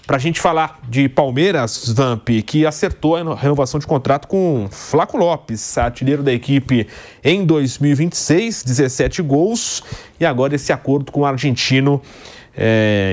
Para a gente falar de Palmeiras, Vamp, que acertou a renovação de contrato com Flaco Lopes, artilheiro da equipe em 2026, 17 gols, e agora esse acordo com o argentino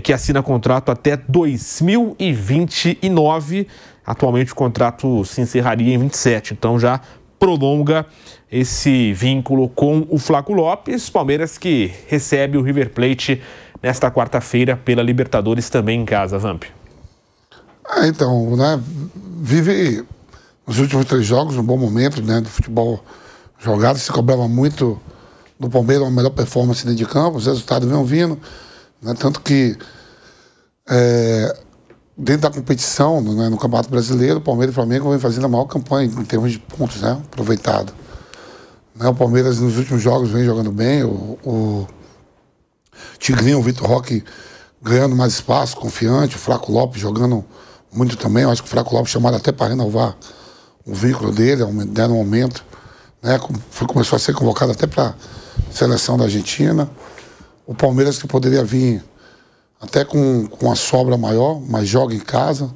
que assina contrato até 2029. Atualmente o contrato se encerraria em 27, então já prolonga esse vínculo com o Flaco Lopes. Palmeiras que recebe o River Plate nesta quarta-feira pela Libertadores, também em casa, Vamp. Então, né, vive os últimos 3 jogos um bom momento, né, do futebol jogado. Se cobrava muito do Palmeiras, uma melhor performance dentro de campo, os resultados vêm vindo, né, tanto que dentro da competição, né, no Campeonato Brasileiro, o Palmeiras e o Flamengo vem fazendo a maior campanha em termos de pontos, né, aproveitado. Né, o Palmeiras nos últimos jogos vem jogando bem, o Tigrinho, o Vitor Roque ganhando mais espaço, confiante, o Flaco Lopes jogando muito também. Eu acho que o Flaco Lopes chamado até para renovar o vínculo dele, deram um aumento, né? Começou a ser convocado até para a seleção da Argentina. O Palmeiras que poderia vir até com uma sobra maior, mas joga em casa.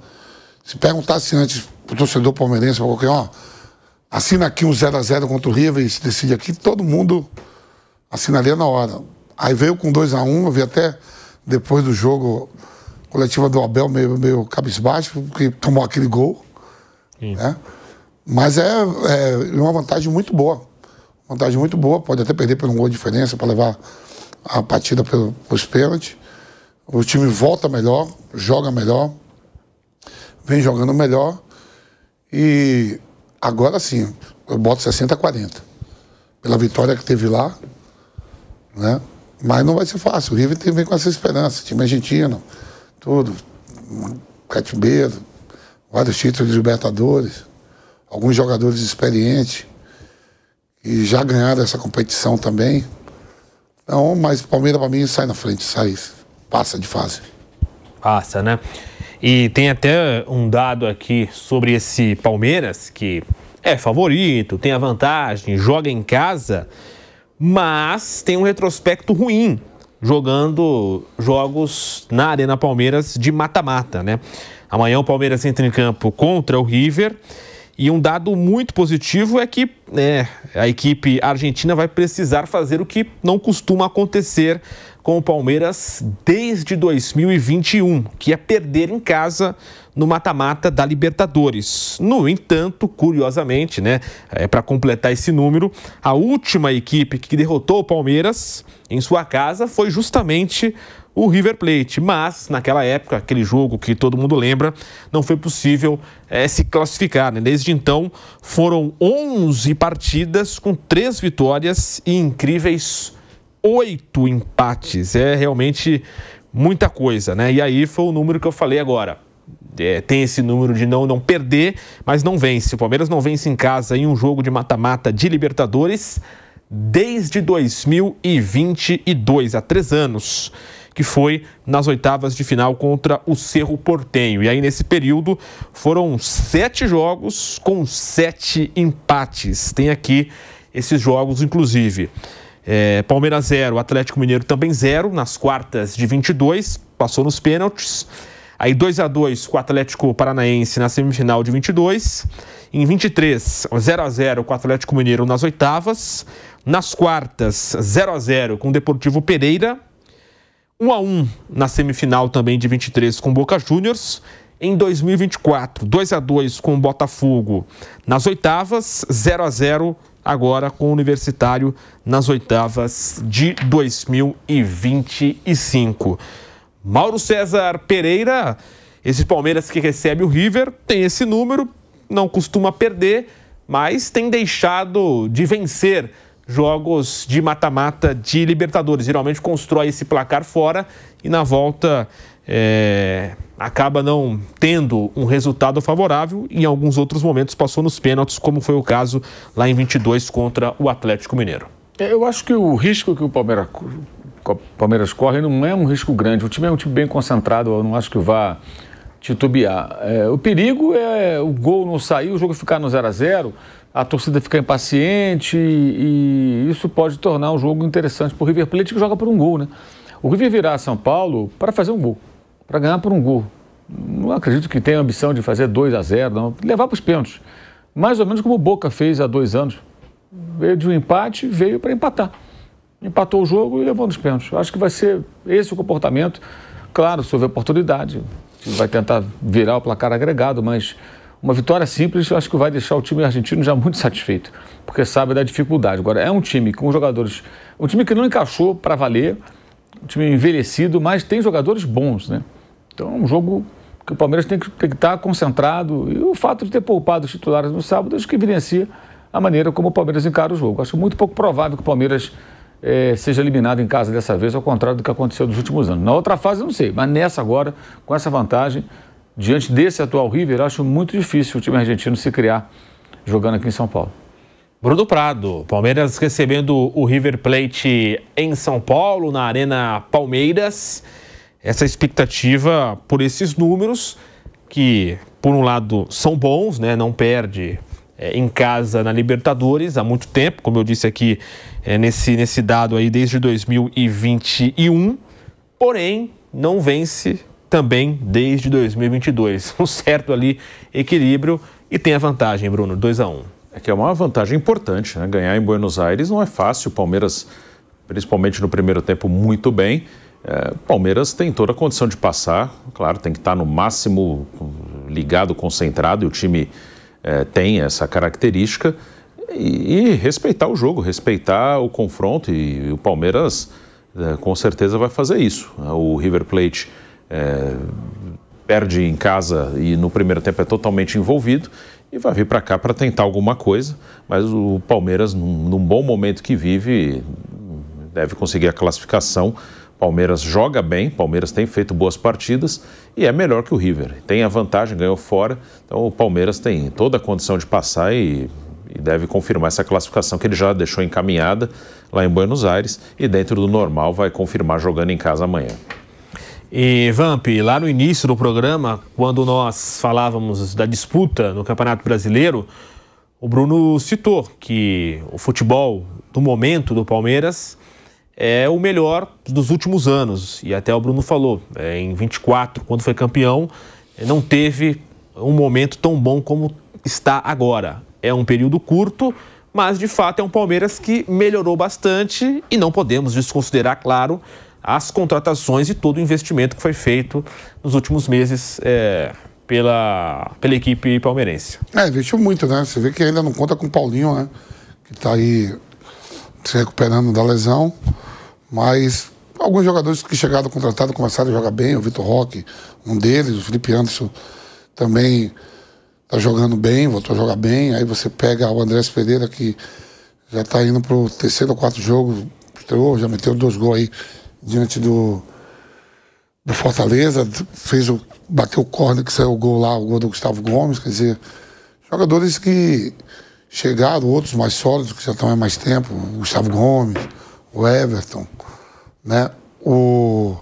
Se perguntasse antes para o torcedor palmeirense, para qualquer assina aqui um 0-0 contra o River e se decide aqui, todo mundo assinaria na hora. Aí veio com 2-1, eu vi até depois do jogo coletiva do Abel meio cabisbaixo, porque tomou aquele gol. Né? Mas é uma vantagem muito boa. Vantagem muito boa, pode até perder por um gol de diferença para levar a partida pelos pênaltis. O time volta melhor, joga melhor, vem jogando melhor. E agora sim, eu boto 60-40. Pela vitória que teve lá, né? Mas não vai ser fácil. O River vem com essa esperança. Time argentino, tudo. Catimbeiro, vários títulos de Libertadores, alguns jogadores experientes que já ganharam essa competição também. Então, mas o Palmeiras, para mim, sai na frente, passa de fase. Passa, né? E tem até um dado aqui sobre esse Palmeiras, que é favorito, tem a vantagem, joga em casa, mas tem um retrospecto ruim jogando jogos na Arena Palmeiras de mata-mata, né? Amanhã o Palmeiras entra em campo contra o River e um dado muito positivo é que a equipe argentina vai precisar fazer o que não costuma acontecer com o Palmeiras desde 2021, que é perder em casa no mata-mata da Libertadores. No entanto, curiosamente, né, para completar esse número, a última equipe que derrotou o Palmeiras em sua casa foi justamente o River Plate, mas naquela época, aquele jogo que todo mundo lembra, não foi possível se classificar, né? Desde então foram 11 partidas com 3 vitórias e incríveis 8 empates. É realmente muita coisa, né? E aí foi o número que eu falei agora. Tem esse número de não perder, mas não vence. O Palmeiras não vence em casa em um jogo de mata-mata de Libertadores desde 2022, há 3 anos, que foi nas oitavas de final contra o Cerro Porteño. E aí, nesse período, foram 7 jogos com 7 empates. Tem aqui esses jogos, inclusive. Palmeiras 0, Atlético Mineiro também 0, nas quartas de 22, passou nos pênaltis. Aí 2-2 com o Atlético Paranaense na semifinal de 22. Em 23, 0-0 com o Atlético Mineiro nas oitavas. Nas quartas, 0-0 com o Deportivo Pereira. 1-1 na semifinal também de 23 com o Boca Juniors. Em 2024, 2-2 com o Botafogo nas oitavas. 0-0 agora com o Universitário nas oitavas de 2025. Mauro César Pereira, esse Palmeiras que recebe o River, tem esse número, não costuma perder, mas tem deixado de vencer jogos de mata-mata de Libertadores. Geralmente constrói esse placar fora e na volta acaba não tendo um resultado favorável. Em alguns outros momentos passou nos pênaltis, como foi o caso lá em 22 contra o Atlético Mineiro. Eu acho que o risco que o Palmeiras corre não é um risco grande. O time é um time bem concentrado, eu não acho que vá titubear. O perigo é o gol não sair, o jogo ficar no 0-0, a torcida ficar impaciente e isso pode tornar um jogo interessante para o River Plate, que joga por um gol, né? O River virá a São Paulo para fazer um gol, para ganhar por um gol. não acredito que tenha a ambição de fazer 2-0, não. Levar para os pênaltis. Mais ou menos como o Boca fez há 2 anos. Veio de um empate, veio para empatar. Empatou o jogo e levou nos pênaltis. Acho que vai ser esse o comportamento. Claro, se houver oportunidade, vai tentar virar o placar agregado, mas uma vitória simples eu acho que vai deixar o time argentino já muito satisfeito, porque sabe da dificuldade. Agora, é um time com jogadores, um time que não encaixou para valer, um time envelhecido, mas tem jogadores bons, né? Então é um jogo que o Palmeiras tem que estar concentrado, e o fato de ter poupado os titulares no sábado acho que evidencia a maneira como o Palmeiras encara o jogo. Acho muito pouco provável que o Palmeiras seja eliminado em casa dessa vez, ao contrário do que aconteceu nos últimos anos. Na outra fase eu não sei, mas nessa agora, com essa vantagem, diante desse atual River, acho muito difícil o time argentino se criar jogando aqui em São Paulo. Bruno Prado, Palmeiras recebendo o River Plate em São Paulo, na Arena Palmeiras. Essa expectativa por esses números, que por um lado são bons, né? Não perde em casa na Libertadores há muito tempo, como eu disse aqui nesse dado aí desde 2021, porém não vence também desde 2022. Um certo ali equilíbrio e tem a vantagem, Bruno, 2-1. É que é uma vantagem importante, né? Ganhar em Buenos Aires não é fácil. O Palmeiras, principalmente no primeiro tempo, muito bem. O Palmeiras tem toda a condição de passar. Claro, tem que estar no máximo ligado, concentrado, e o time tem essa característica. E respeitar o jogo, respeitar o confronto, e o Palmeiras com certeza vai fazer isso. O River Plate perde em casa e no primeiro tempo é totalmente envolvido e vai vir para cá para tentar alguma coisa, mas o Palmeiras, num bom momento que vive, deve conseguir a classificação. Palmeiras joga bem, Palmeiras tem feito boas partidas e é melhor que o River. Tem a vantagem, ganhou fora, então o Palmeiras tem toda a condição de passar e deve confirmar essa classificação que ele já deixou encaminhada lá em Buenos Aires e dentro do normal vai confirmar jogando em casa amanhã. E Vamp, lá no início do programa, quando nós falávamos da disputa no Campeonato Brasileiro, o Bruno citou que o futebol do momento do Palmeiras é o melhor dos últimos anos. E até o Bruno falou, em 24, quando foi campeão, não teve um momento tão bom como está agora. É um período curto, mas de fato é um Palmeiras que melhorou bastante e não podemos desconsiderar, claro, as contratações e todo o investimento que foi feito nos últimos meses pela equipe palmeirense. Investiu muito, né? Você vê que ainda não conta com o Paulinho, né? Que está aí se recuperando da lesão. Mas alguns jogadores que chegaram contratados começaram a jogar bem. O Vitor Roque, um deles. O Felipe Anderson também está jogando bem, voltou a jogar bem. Aí você pega o Andrés Pereira, que já está indo para o 3º ou 4º jogo. Estreou, já meteu 2 gols aí diante do Fortaleza, bateu o córner que saiu o gol lá, o gol do Gustavo Gomes. Quer dizer, jogadores que chegaram, outros mais sólidos, que já estão há mais tempo, o Gustavo Gomes, o Everton, né? O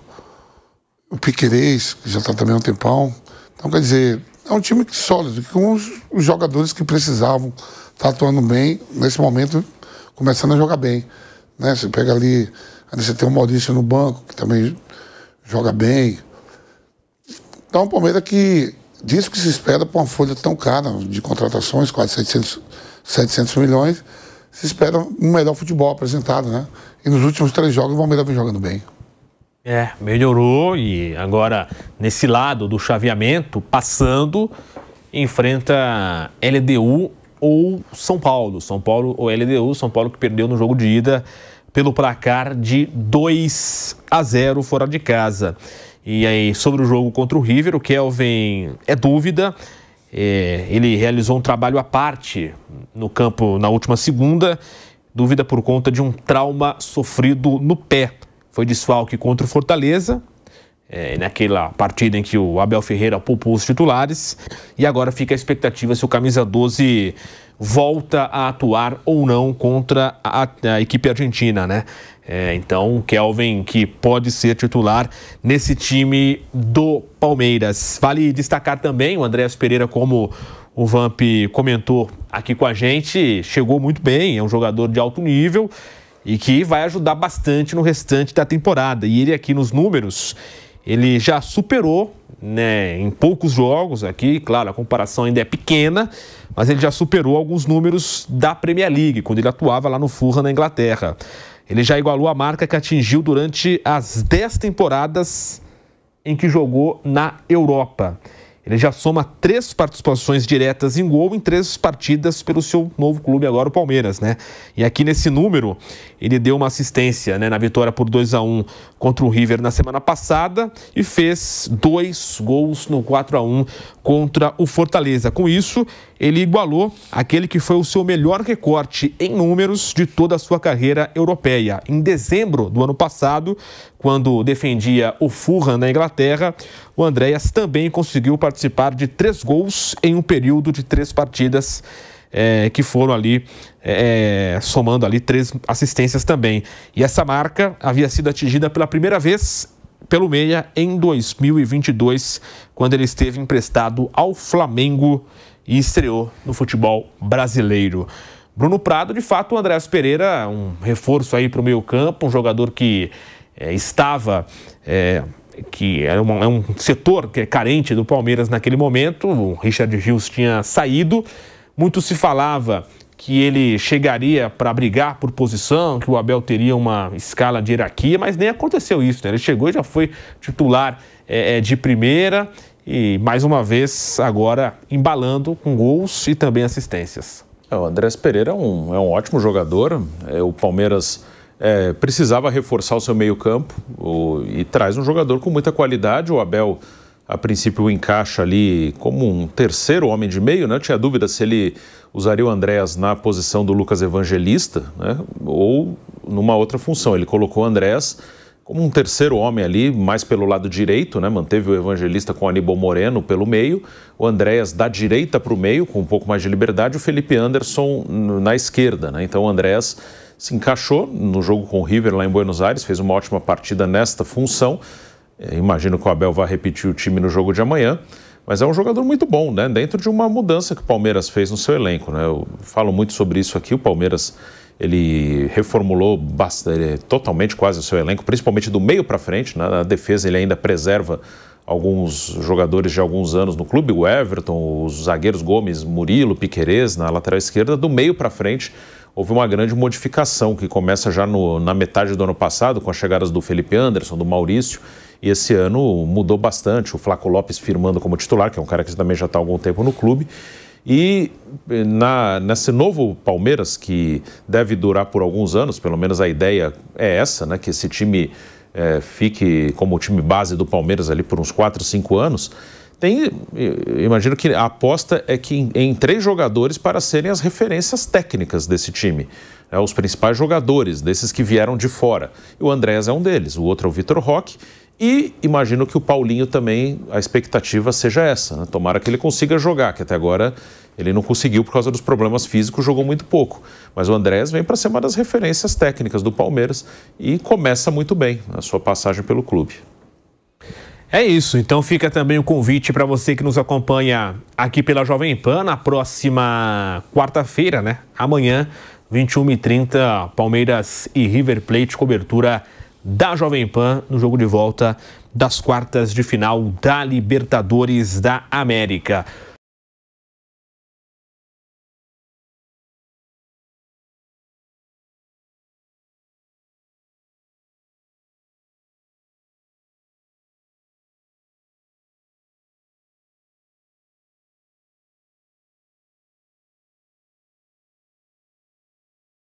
Piquerez, que já está também há um tempão. Então, quer dizer, é um time sólido, com os jogadores que precisavam estar atuando bem, nesse momento, começando a jogar bem, né? Você pega ali, aí você tem o Maurício no banco, que também joga bem. Então, o Palmeiras que diz que se espera por uma folha tão cara de contratações, quase 700 milhões, se espera um melhor futebol apresentado, né? E nos últimos 3 jogos o Palmeiras vem jogando bem. Melhorou e agora, nesse lado do chaveamento, passando, enfrenta LDU ou São Paulo. São Paulo ou LDU, São Paulo que perdeu no jogo de ida pelo placar de 2-0 fora de casa. E aí, sobre o jogo contra o River, o Kelvin é dúvida. Ele realizou um trabalho à parte no campo na última segunda. Dúvida por conta de um trauma sofrido no pé. Foi desfalque contra o Fortaleza, naquela partida em que o Abel Ferreira poupou os titulares. E agora fica a expectativa se o camisa 12 volta a atuar ou não contra a equipe argentina, né? Então, o Kelvin, que pode ser titular nesse time do Palmeiras. Vale destacar também o Andrés Pereira, como o Vamp comentou aqui com a gente, chegou muito bem, é um jogador de alto nível e que vai ajudar bastante no restante da temporada. E ele aqui nos números, ele já superou, né, em poucos jogos aqui, claro, a comparação ainda é pequena, mas ele já superou alguns números da Premier League, quando ele atuava lá no Fulham, na Inglaterra. Ele já igualou a marca que atingiu durante as 10 temporadas em que jogou na Europa. Ele já soma 3 participações diretas em gol em 3 partidas pelo seu novo clube agora, o Palmeiras, né? E aqui nesse número, ele deu uma assistência, né, na vitória por 2-1 contra o River na semana passada e fez 2 gols no 4-1 contra o Fortaleza. Com isso, ele igualou aquele que foi o seu melhor recorte em números de toda a sua carreira europeia. Em dezembro do ano passado, quando defendia o Fulham na Inglaterra, o Andréas também conseguiu participar de 3 gols em um período de 3 partidas, que foram ali, somando ali 3 assistências também. E essa marca havia sido atingida pela primeira vez pelo meia em 2022, quando ele esteve emprestado ao Flamengo e estreou no futebol brasileiro. Bruno Prado, de fato, o Andréas Pereira, um reforço aí para o meio campo, um jogador que que é um setor que é carente do Palmeiras naquele momento. O Richard Rios tinha saído, muito se falava que ele chegaria para brigar por posição, que o Abel teria uma escala de hierarquia, mas nem aconteceu isso, né? Ele chegou e já foi titular de primeira e, mais uma vez, agora embalando com gols e também assistências. O Andréas Pereira é um ótimo jogador. O Palmeiras precisava reforçar o seu meio-campo e traz um jogador com muita qualidade. O Abel, a princípio, o encaixa ali como um terceiro homem de meio, né? Eu tinha dúvida se ele usaria o Andréas na posição do Lucas Evangelista, né? Ou numa outra função. Ele colocou o Andréas como um terceiro homem ali, mais pelo lado direito, né? Manteve o Evangelista com o Aníbal Moreno pelo meio, o Andréas da direita para o meio, com um pouco mais de liberdade, o Felipe Anderson na esquerda, né? Então o Andréas se encaixou no jogo com o River lá em Buenos Aires, fez uma ótima partida nesta função. Imagino que o Abel vai repetir o time no jogo de amanhã, mas é um jogador muito bom, né? Dentro de uma mudança que o Palmeiras fez no seu elenco, né? Eu falo muito sobre isso aqui. O Palmeiras, ele reformulou totalmente quase o seu elenco, principalmente do meio para frente, né? Na defesa ele ainda preserva alguns jogadores de alguns anos no clube, o Everton, os zagueiros Gomes, Murilo, Piquerez na lateral esquerda. Do meio para frente houve uma grande modificação que começa já na metade do ano passado, com as chegadas do Felipe Anderson, do Maurício, e esse ano mudou bastante. O Flaco Lopes firmando como titular, que é um cara que também já está há algum tempo no clube. E nesse novo Palmeiras, que deve durar por alguns anos, pelo menos a ideia é essa, né, que esse time fique como o time base do Palmeiras ali por uns 4, 5 anos, imagino que a aposta é que em 3 jogadores para serem as referências técnicas desse time. Os principais jogadores, desses que vieram de fora. E o Andréas é um deles, o outro é o Vitor Roque. E imagino que o Paulinho também, a expectativa seja essa, né? Tomara que ele consiga jogar, que até agora ele não conseguiu por causa dos problemas físicos, jogou muito pouco. Mas o Andréas vem para ser uma das referências técnicas do Palmeiras e começa muito bem a sua passagem pelo clube. É isso, então fica também o convite para você que nos acompanha aqui pela Jovem Pan na próxima quarta-feira, né? Amanhã, 21h30, Palmeiras e River Plate, cobertura da Jovem Pan no jogo de volta das quartas de final da Libertadores da América.